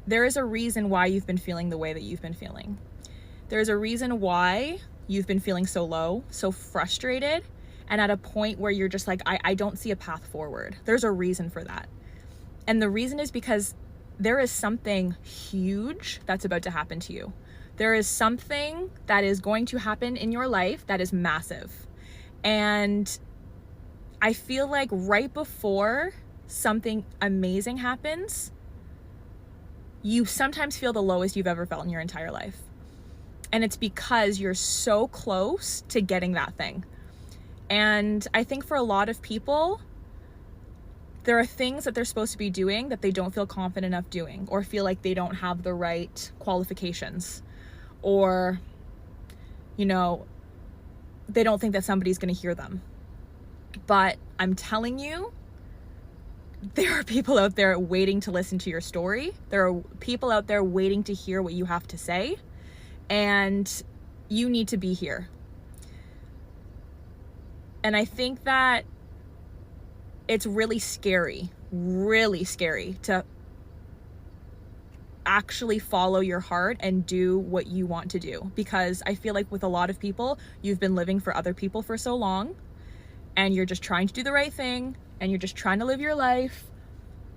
There is a reason why you've been feeling the way that you've been feeling. There's a reason why you've been feeling so low, so frustrated, and at a point where you're just like, I don't see a path forward. There's a reason for that. And the reason is because there is something huge that's about to happen to you. There is something that is going to happen in your life that is massive. And I feel like right before something amazing happens, you sometimes feel the lowest you've ever felt in your entire life. And it's because you're so close to getting that thing. And I think for a lot of people, there are things that they're supposed to be doing that they don't feel confident enough doing, or feel like they don't have the right qualifications, or, you know, they don't think that somebody's going to hear them. But I'm telling you, there are people out there waiting to listen to your story. There are people out there waiting to hear what you have to say, and you need to be here. And I think that it's really scary to actually follow your heart and do what you want to do. Because I feel like with a lot of people, you've been living for other people for so long, and you're just trying to do the right thing, and you're just trying to live your life.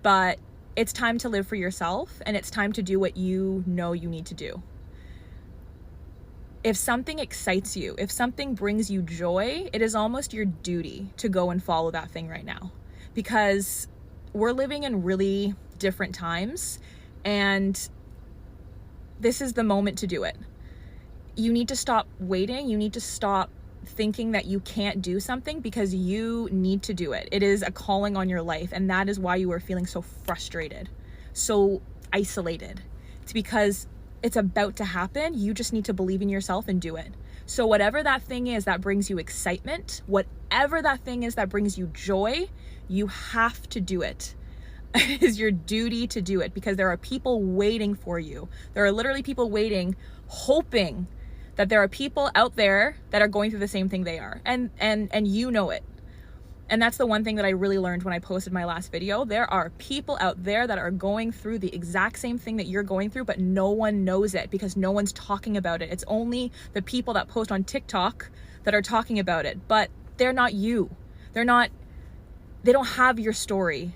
But it's time to live for yourself, and it's time to do what you know you need to do. If something excites you, if something brings you joy, it is almost your duty to go and follow that thing right now. Because we're living in really different times, and this is the moment to do it. You need to stop waiting. You need to stop thinking that you can't do something, because you need to do it. It is a calling on your life, and that is why you are feeling so frustrated, so isolated. It's because it's about to happen. You just need to believe in yourself and do it. So whatever that thing is that brings you excitement, whatever that thing is that brings you joy, you have to do it. It is your duty to do it, because there are people waiting for you. There are literally people waiting, hoping that there are people out there that are going through the same thing they are. And you know it. And that's the one thing that I really learned when I posted my last video. There are people out there that are going through the exact same thing that you're going through, but no one knows it because no one's talking about it. It's only the people that post on TikTok that are talking about it, but they're not you. They don't have your story.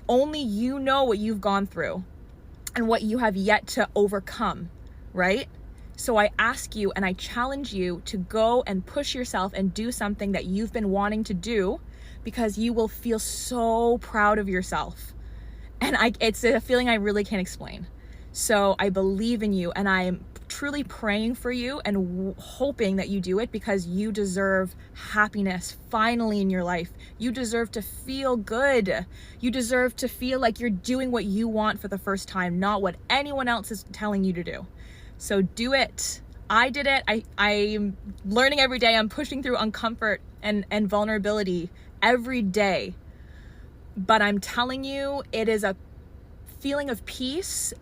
Only you know what you've gone through and what you have yet to overcome, right? So I ask you and I challenge you to go and push yourself and do something that you've been wanting to do, because you will feel so proud of yourself. And it's a feeling I really can't explain. So I believe in you, and I'm truly praying for you and hoping that you do it, because you deserve happiness finally in your life. You deserve to feel good. You deserve to feel like you're doing what you want for the first time, not what anyone else is telling you to do. So do it. I did it. I'm learning every day. I'm pushing through uncomfort and vulnerability every day. But I'm telling you, it is a feeling of peace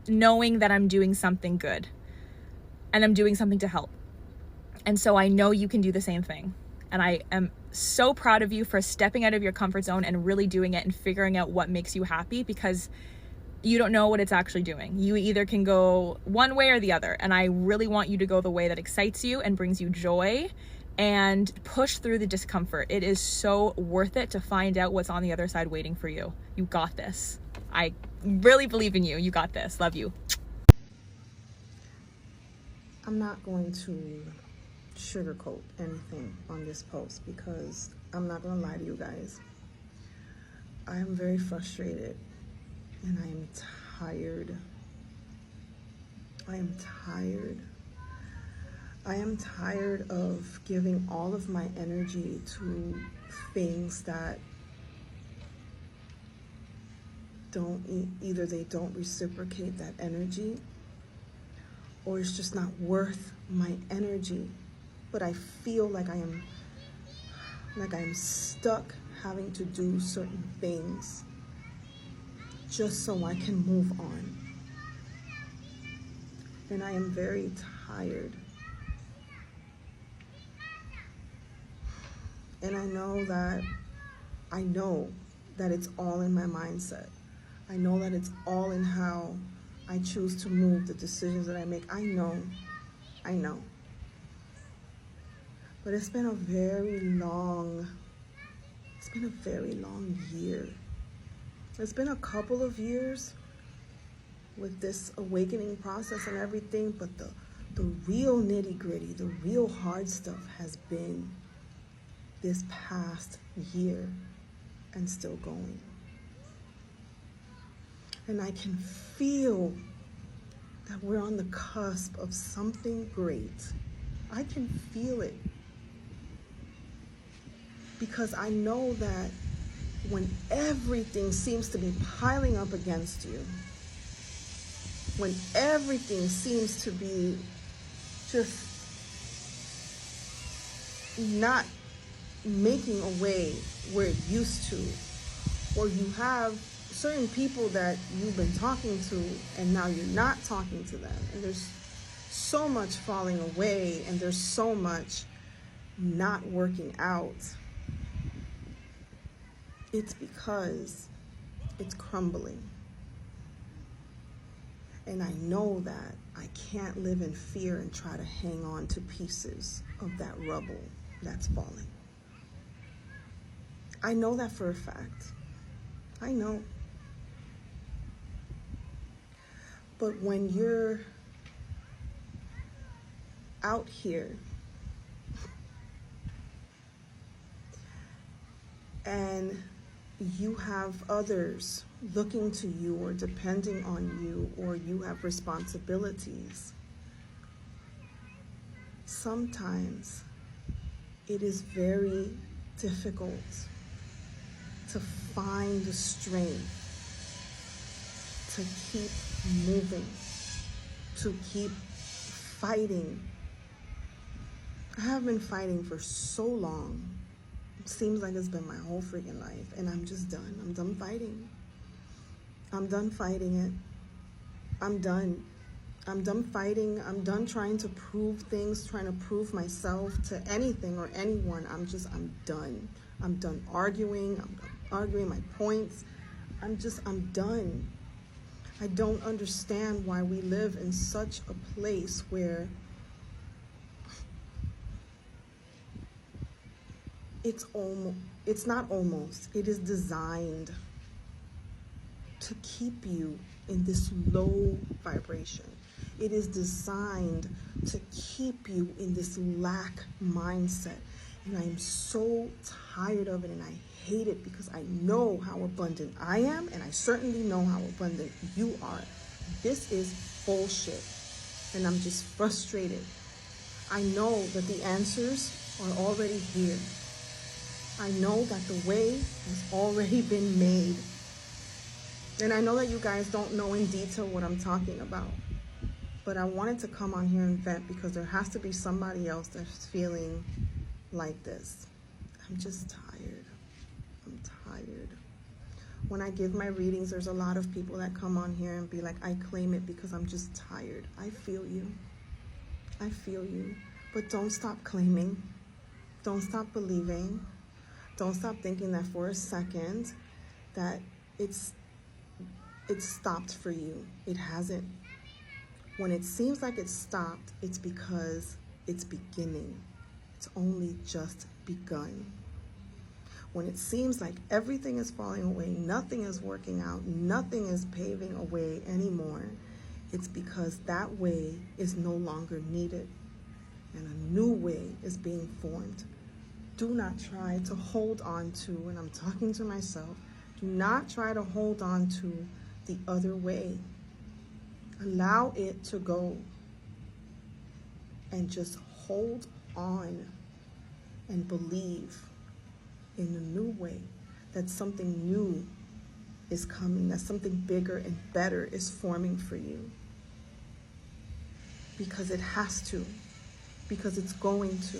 knowing that I'm doing something good and I'm doing something to help. And so I know you can do the same thing. And I am so proud of you for stepping out of your comfort zone and really doing it and figuring out what makes you happy, because you don't know what it's actually doing. You either can go one way or the other. And I really want you to go the way that excites you and brings you joy, and push through the discomfort. It is so worth it to find out what's on the other side waiting for you. You got this. I really believe in you. You got this. Love you. I'm not going to sugarcoat anything on this post, because I'm not going to lie to you guys. I am very frustrated, and I am tired. I am tired. I am tired of giving all of my energy to things that either they don't reciprocate that energy, or it's just not worth my energy. But I feel like I am stuck having to do certain things just so I can move on. And I am very tired. And I know that it's all in my mindset. I know that it's all in how I choose to move, the decisions that I make. I know. But it's been a very long year. It's been a couple of years with this awakening process and everything, but the real nitty-gritty, the real hard stuff has been this past year and still going. And I can feel that we're on the cusp of something great. I can feel it. Because I know that when everything seems to be piling up against you, when everything seems to be just not making a way where it used to, or you have certain people that you've been talking to and now you're not talking to them, and there's so much falling away and there's so much not working out, it's because it's crumbling. And I know that I can't live in fear and try to hang on to pieces of that rubble that's falling. I know that for a fact. I know. But when you're out here and you have others looking to you or depending on you, or you have responsibilities, sometimes it is very difficult to find the strength to keep moving, to keep fighting. I have been fighting for so long. It seems like it's been my whole freaking life, and I'm just done. I'm done fighting. I'm done fighting it. I'm done. I'm done fighting. I'm done trying to prove things, trying to prove myself to anything or anyone. I'm done. I'm done arguing. I'm arguing my points. I'm done. I don't understand why we live in such a place where it is designed to keep you in this low vibration. It is designed to keep you in this lack mindset. And I am so tired of it, and I hate it, because I know how abundant I am, and I certainly know how abundant you are. This is bullshit, and I'm just frustrated. I know that the answers are already here. I know that the way has already been made. And I know that you guys don't know in detail what I'm talking about, but I wanted to come on here and vent, because there has to be somebody else that's feeling like this. I'm just tired. I'm tired. When I give my readings, there's a lot of people that come on here and be like, I claim it because I'm just tired. I feel you. I feel you. But don't stop claiming. Don't stop believing. Don't stop thinking that for a second that it's stopped for you. It hasn't. When it seems like it's stopped, it's because it's beginning. It's only just begun. When it seems like everything is falling away, nothing is working out, nothing is paving a way anymore, it's because that way is no longer needed, and a new way is being formed. Do not try to hold on to, and I'm talking to myself, do not try to hold on to the other way. Allow it to go, and just hold on and believe in the new way, that something new is coming, that something bigger and better is forming for you. Because it has to, because it's going to,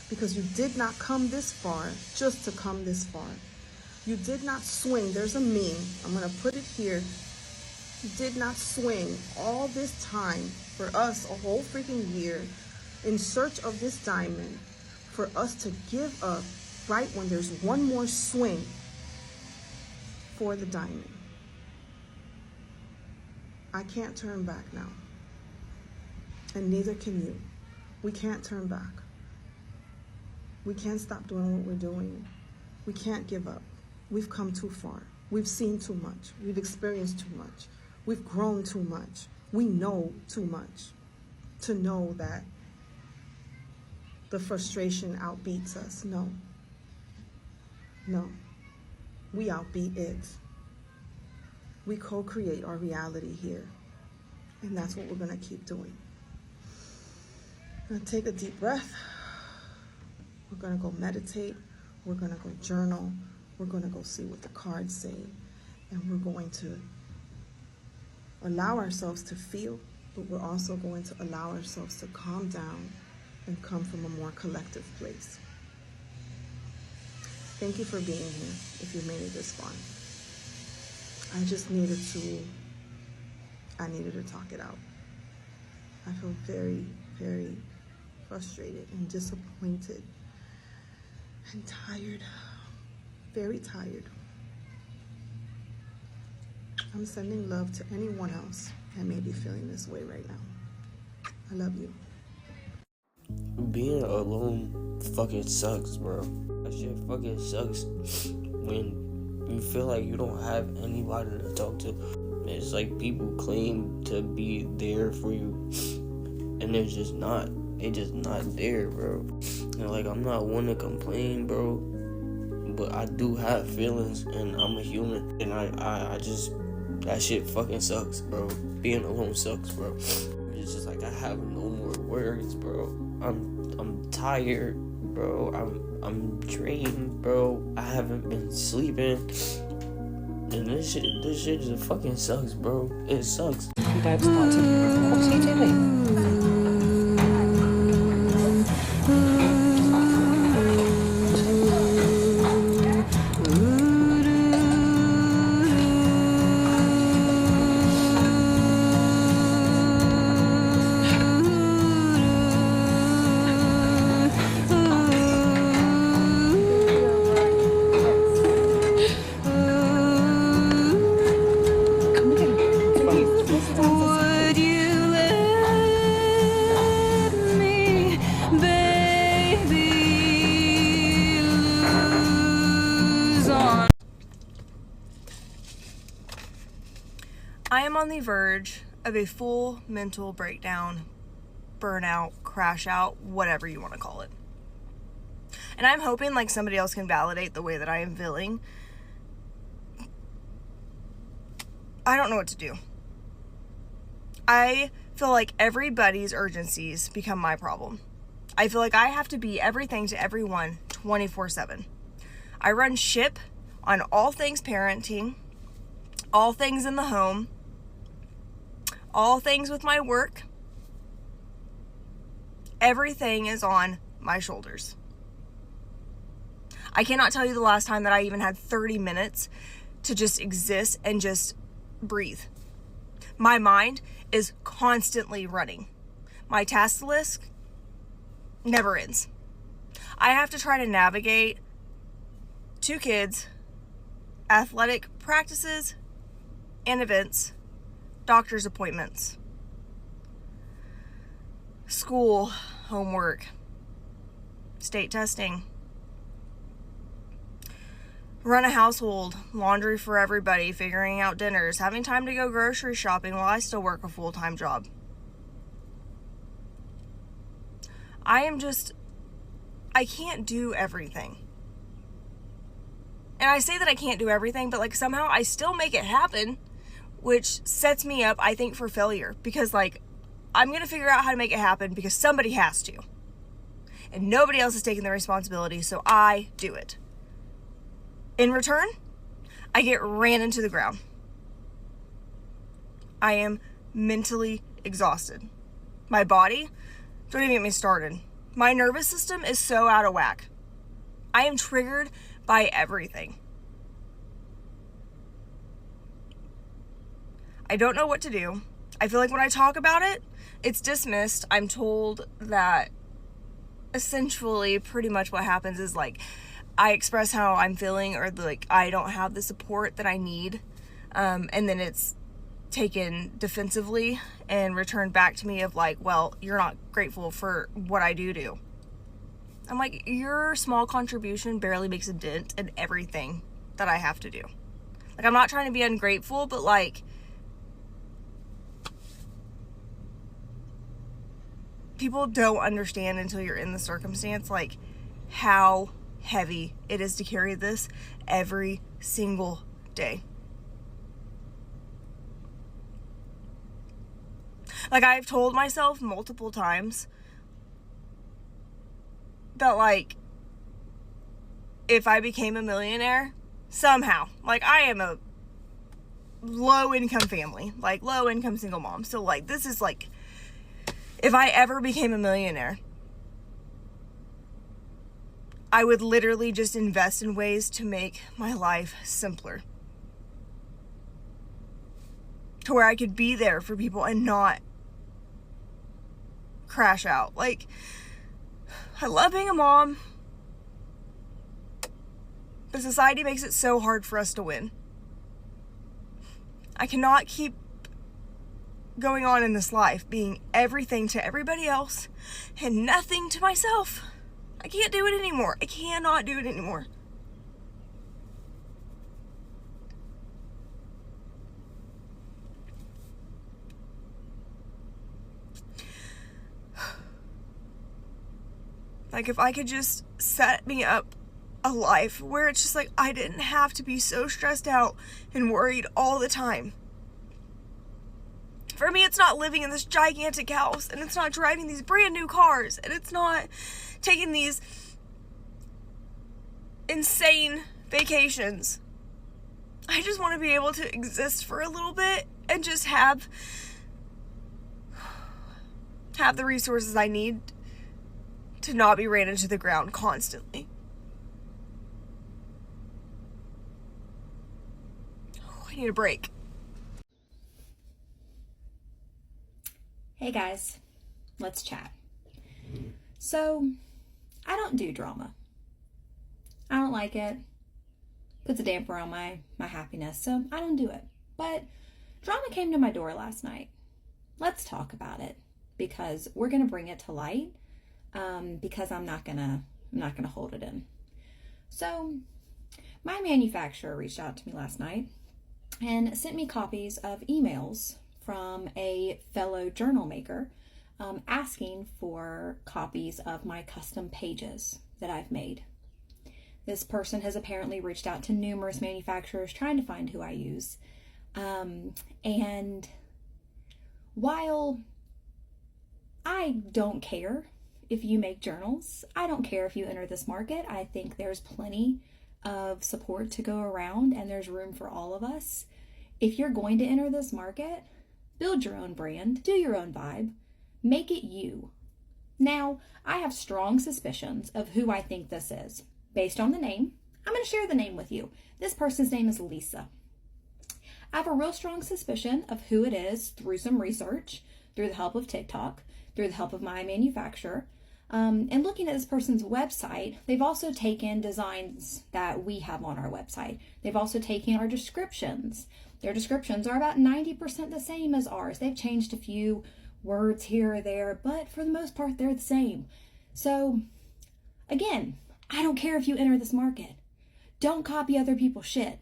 because you did not come this far just to come this far. You did not swing. There's a meme. I'm going to put it here. You did not swing all this time for us, a whole freaking year, in search of this diamond, for us to give up right when there's one more swing for the diamond. I can't turn back now. And neither can you. We can't turn back. We can't stop doing what we're doing. We can't give up. We've come too far. We've seen too much. We've experienced too much. We've grown too much. We know too much to know that the frustration outbeats us. No. No. We outbeat it. We co-create our reality here. And that's what we're going to keep doing. Now take a deep breath. We're going to go meditate. We're going to go journal. We're going to go see what the cards say. And we're going to allow ourselves to feel, but we're also going to allow ourselves to calm down and come from a more collective place. Thank you for being here, if you made it this far. I just needed to talk it out. I feel very, very frustrated and disappointed and tired, very tired. I'm sending love to anyone else that may be feeling this way right now. I love you. Being alone fucking sucks, bro. That shit fucking sucks when you feel like you don't have anybody to talk to. It's like people claim to be there for you, and they're just not. They just not there, bro. And like, I'm not one to complain, bro, but I do have feelings, and I'm a human, and I just, that shit fucking sucks, bro. Being alone sucks, bro. It's just like, I have no more words, bro. I'm tired, bro. I'm drained, bro. I haven't been sleeping, and this shit just fucking sucks, bro. It sucks. You both started. What are you doing? I am on the verge of a full mental breakdown, burnout, crash out, whatever you want to call it. And I'm hoping like somebody else can validate the way that I am feeling. I don't know what to do. I feel like everybody's urgencies become my problem. I feel like I have to be everything to everyone 24/7. I run ship on all things parenting, all things in the home, all things with my work. Everything is on my shoulders. I cannot tell you the last time that I even had 30 minutes to just exist and just breathe. My mind is constantly running. My task list never ends. I have to try to navigate 2 kids, athletic practices and events, doctor's appointments, school, homework, state testing, run a household, laundry for everybody, figuring out dinners, having time to go grocery shopping while I still work a full-time job. I can't do everything. And I say that I can't do everything, but like somehow I still make it happen, which sets me up, I think, for failure. Because like, I'm going to figure out how to make it happen because somebody has to. And nobody else is taking the responsibility, so I do it. In return, I get ran into the ground. I am mentally exhausted. My body, don't even get me started. My nervous system is so out of whack. I am triggered by everything. I don't know what to do. I feel like when I talk about it, it's dismissed. I'm told that essentially pretty much what happens is like I express how I'm feeling or like I don't have the support that I need. And then it's taken defensively and returned back to me of like, well, you're not grateful for what I do. I'm like, your small contribution barely makes a dent in everything that I have to do. Like, I'm not trying to be ungrateful, but like, people don't understand until you're in the circumstance, like, how heavy it is to carry this every single day. Like, I've told myself multiple times that, like, if I became a millionaire, somehow, like, I am a low-income family, like, low-income single mom, so, like, this is, like, if I ever became a millionaire, I would literally just invest in ways to make my life simpler. To where I could be there for people and not crash out. Like, I love being a mom, but society makes it so hard for us to win. I cannot keep going on in this life being everything to everybody else and nothing to myself. I can't do it anymore. I cannot do it anymore. Like, if I could just set me up a life where it's just like I didn't have to be so stressed out and worried all the time. For me, it's not living in this gigantic house, and it's not driving these brand new cars, and it's not taking these insane vacations. I just want to be able to exist for a little bit and just have the resources I need to not be ran into the ground constantly. Oh, I need a break. Hey guys, let's chat. So, I don't do drama. I don't like it. Puts a damper on my happiness, so I don't do it. But drama came to my door last night. Let's talk about it, because we're gonna bring it to light. Because I'm not gonna hold it in. So, my manufacturer reached out to me last night and sent me copies of emails from a fellow journal maker asking for copies of my custom pages that I've made. This person has apparently reached out to numerous manufacturers trying to find who I use. And while I don't care if you make journals, I don't care if you enter this market, I think there's plenty of support to go around and there's room for all of us. If you're going to enter this market, build your own brand, do your own vibe, make it you. Now, I have strong suspicions of who I think this is. Based on the name, I'm going to share the name with you. This person's name is Lisa. I have a real strong suspicion of who it is through some research, through the help of TikTok, through the help of my manufacturer. And looking at this person's website, they've also taken designs that we have on our website. They've also taken our descriptions. Their descriptions are about 90% the same as ours. They've changed a few words here or there, but for the most part, they're the same. So, again, I don't care if you enter this market. Don't copy other people's shit,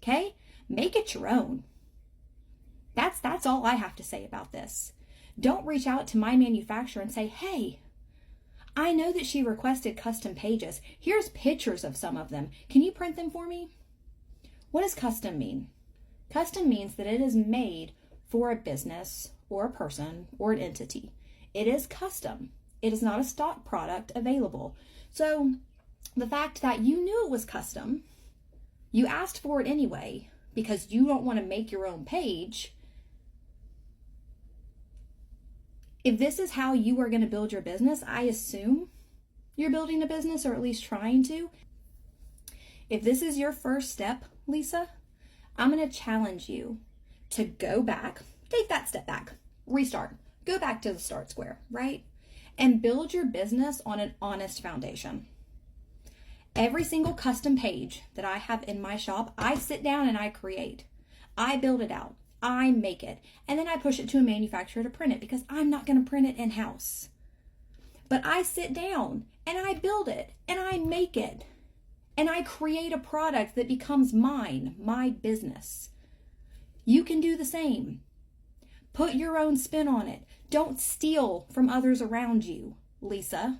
okay? Make it your own. That's all I have to say about this. Don't reach out to my manufacturer and say, hey, I know that she requested custom pages. Here's pictures of some of them. Can you print them for me? What does custom mean? Custom means that it is made for a business or a person or an entity. It is custom. It is not a stock product available. So the fact that you knew it was custom, you asked for it anyway because you don't want to make your own page. If this is how you are going to build your business, I assume you're building a business or at least trying to. If this is your first step, Lisa, I'm going to challenge you to go back, take that step back, restart, go back to the start square, right? And build your business on an honest foundation. Every single custom page that I have in my shop, I sit down and I create. I build it out. I make it. And then I push it to a manufacturer to print it because I'm not going to print it in-house. But I sit down and I build it and I make it. And I create a product that becomes mine, my business. You can do the same. Put your own spin on it. Don't steal from others around you, Lisa.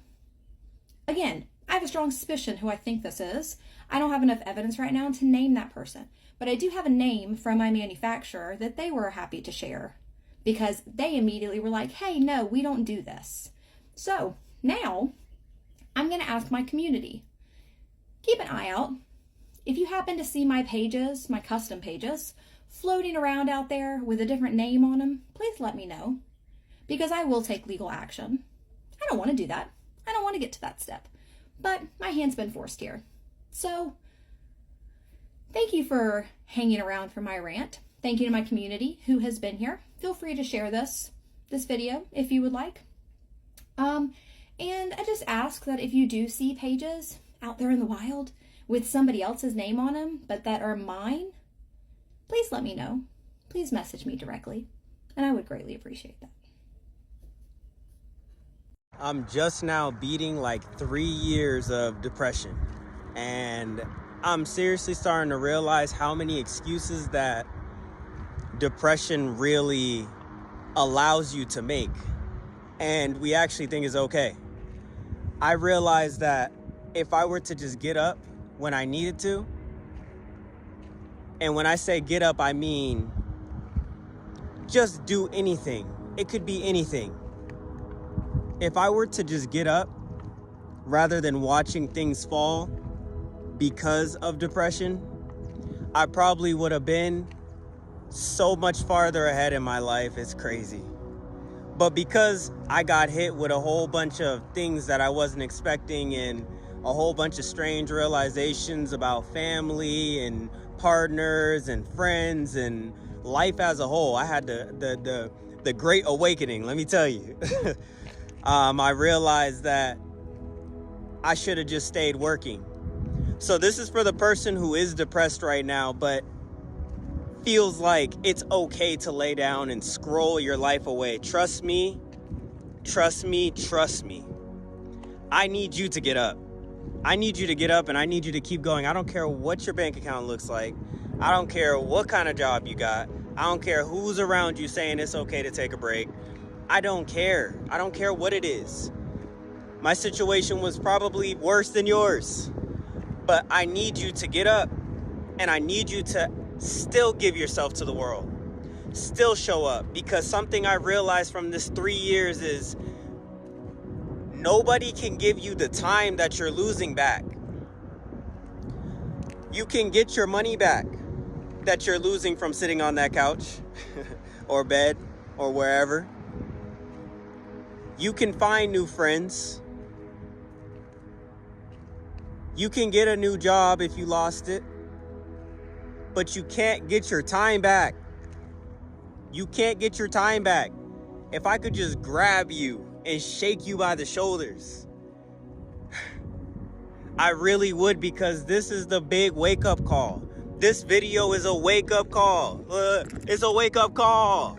Again, I have a strong suspicion who I think this is. I don't have enough evidence right now to name that person. But I do have a name from my manufacturer that they were happy to share because they immediately were like, hey, no, we don't do this. So now I'm going to ask my community. Keep an eye out. If you happen to see my pages, my custom pages, floating around out there with a different name on them, please let me know because I will take legal action. I don't want to do that. I don't want to get to that step, but my hand's been forced here. So thank you for hanging around for my rant. Thank you to my community who has been here. Feel free to share this video if you would like. And I just ask that if you do see pages out there in the wild with somebody else's name on them, but that are mine, please let me know. Please message me directly, and I would greatly appreciate that. I'm just now beating like 3 years of depression, and I'm seriously starting to realize how many excuses that depression really allows you to make, and we actually think is okay. I realized that if I were to just get up when I needed to, and when I say get up, I mean just do anything. It could be anything. If I were to just get up rather than watching things fall because of depression, I probably would have been so much farther ahead in my life. It's crazy. But because I got hit with a whole bunch of things that I wasn't expecting and a whole bunch of strange realizations about family and partners and friends and life as a whole, I had the great awakening, let me tell you. I realized that I should have just stayed working. So this is for the person who is depressed right now, but feels like it's okay to lay down and scroll your life away. Trust me, trust me, trust me. I need you to get up. I need you to get up and I need you to keep going. I don't care what your bank account looks like. I don't care what kind of job you got. I don't care who's around you saying it's okay to take a break. I don't care. I don't care what it is. My situation was probably worse than yours. But I need you to get up and I need you to still give yourself to the world. Still show up, because something I realized from this 3 years is nobody can give you the time that you're losing back. You can get your money back that you're losing from sitting on that couch or bed or wherever. You can find new friends. You can get a new job if you lost it. But you can't get your time back. You can't get your time back. If I could just grab you and shake you by the shoulders, I really would, because this is the big wake-up call. This video is a wake-up call. It's a wake-up call.